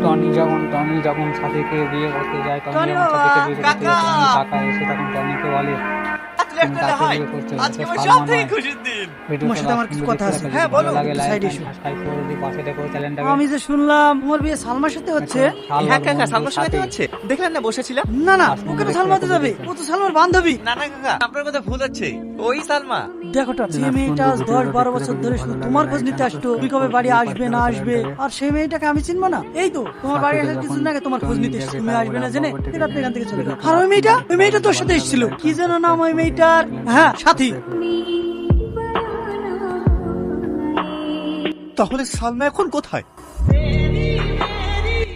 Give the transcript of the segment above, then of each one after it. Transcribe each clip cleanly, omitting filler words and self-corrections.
Tony যখন সাথীকে বিয়ে করতে যায়, টনি যখন সাথীকে বিয়ে করতে যায়, টনি কাকা এসে তখন টনিকে বলে তুমি কাকে বিয়ে করছো? সালমান তোমার সাথে আমার কিছু কথা আছে। হ্যাঁ বলো, সাইডে এসো। পাশে দেখো চ্যানেলটাকে। আমি যে শুনলাম তোমার বিয়ে সালমার সাথে হচ্ছে। হ্যাঁ কাকা, সালমার সাথে হচ্ছে। দেখলেন না বসেছিলাম। না না, ওকে তো সালমাতে যাবে, ও তো সালমার বান্ধবী। না না কাকা, আপনার কথা ভুল হচ্ছে, ওই সালমা। দেখো তো, যে মেয়েটা 10-12 বছর ধরে শুধু তোমার খোঁজ নিতে আসতো, তুমি কবে বাড়ি আসবে না আসবে, আর সেই মেয়েটাকে আমি চিনবো না? এই তো তোমার বাড়ি আসার কিছুদিন আগে তোমার খোঁজ নিতে এসেছে, তুমি আসবে না জেনে রাত্রে এখান থেকে চলে গেল। আর ওই মেয়েটা তোর সাথে এসেছিল, কি যেন নাম ওই মেয়েটার? হ্যাঁ, সাথী। তাহলে সালমা এখন কোথায়?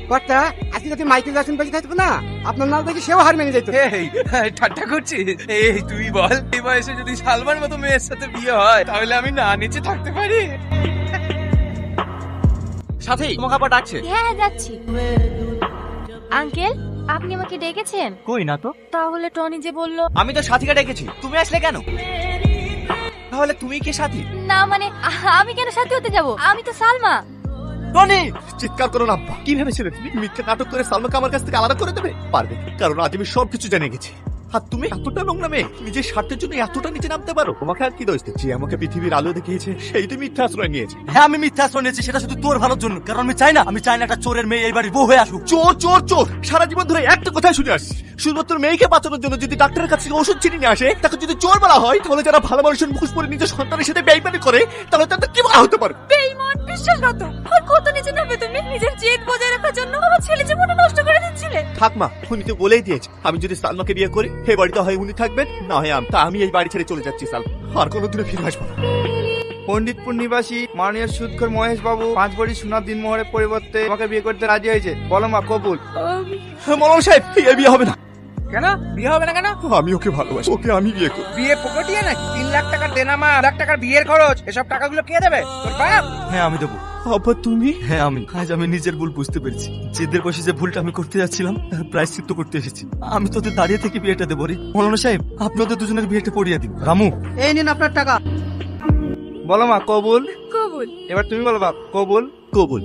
কর্তা, আজকে যদি মাইকেল জ্যাকসন বেঁচে থাকতো না, আপনার নাম দেখে সেও হার মেনে যেত। এই ঠাট্টা করছিস? এই তুই বল, এই বয়সে যদি সালমান মতো মেয়ের সাথে বিয়ে হয় তাহলে আমি না নিচে থাকতে পারি? সাথী, তোমাকে আবার ডাকছে। হ্যাঁ যাচ্ছি। আঙ্কেল, আপনি আমাকে ডেকেছেন? কই না তো। তাহলে টনি যে বললো। আমি তো সাথীকে ডেকেছি, তুমি আসলে কেন? তাহলে তুমি কি সাথী? না মানে আমি কেন সাথে হতে যাব? আমি তো সালমা। টনি, চিৎকার করো না আব্বা। কি ভেবেছিলে তুমি মিথ্যা নাটক করে সালমাকে আমার কাছ থেকে আলাদা করে দেবে? পারবে, কারণ আজ আমি সবকিছু জেনে গেছি। আর তুমি এতটা নোংরা মেয়ে, নিজের স্বার্থের জন্য এতটা নিচে নামতে পারো? তোমাকে আর কি দোষ দিচ্ছি? আমাকে পৃথিবীর আলো দেখিয়েছে, সেইটা মিথ্যা আশ্রয় নিয়েছে। হ্যাঁ, আমি মিথ্যা আশ্রয় নিয়েছি, সেটা শুধু তোর ভালোর জন্য। কারণ আমি চাই না একটা চোরের মেয়ে এই বাড়ির বউ হয়ে আসুক। চোর চোর চোর, সারা জীবন ধরে একটা কথাই শুনে আসছি, শুধুমাত্র মেয়েকে বাঁচানোর জন্য যদি ডাক্তারের কাছ থেকে ওষুধ চিনি নিয়ে আসে, তাকে যদি চোর বলা হয়, তাহলে যারা ভালো মানুষের মুখোশ পরে নিজের সন্তানের সাথে বেইমানি করে, তাহলে তাদের কি বলা হতে পারে? বেঈমান, বিশ্বাসঘাতক। আর কত নিচে নামবে তুমি নিজের জেদ বজায় রাখার জন্য? আমার ছেলে জীবনটা নষ্ট করে দিচ্ছিলে। থাক মা, উনি তো বলেই দিয়েছে, আমি যদি সালমাকে বিয়ে করি, এই বাড়িতে হয় উনি থাকবেন, না হয় আমি এই বাড়ি ছেড়ে চলে যাচ্ছি। সালমা আর কোনোদিনও ফিরে আসবো না। পণ্ডিতপুর নিবাসী মাননীয় সুদখোর মহেশ বাবু 5 ভরি সোনার দিনমোহরের পরিবর্তে আমাকে বিয়ে করতে রাজি হয়েছে। বলো মা, কবুল? মৌলানা সাহেব, এই বিয়ে হবে না। কেন বিয়ে হবে না কেন? আমি ওকে ভালোবাসি, ওকে আমি বিয়ে করব। বিয়ে পকেটিয়ে নাকি? 3 লাখ টাকার দেনামা, লাখ টাকার বিয়ের খরচ, এসব টাকাগুলো কে দেবে? তোর বাপ? হ্যাঁ আমি দেবো। আব্বা তুমি? হ্যাঁ আমি। আজ আমি নিজের ভুল বুঝতে পেরেছি। জেদের বসে যে ভুলটা আমি করতে যাচ্ছিলাম তার প্রায়শ্চিত্ত করতে এসেছি। আমি তোদের দাঁড়িয়ে থেকে বিয়েটা দেবো রে। মৌলানা সাহেব, আপনি ওদের দুজনের বিয়েটা পড়িয়ে দিন। রামু, এই নিন আপনার টাকা। বলো মা, কবুল? কবুল। এবার তুমি বলো বাপ, কবুল? কবুল।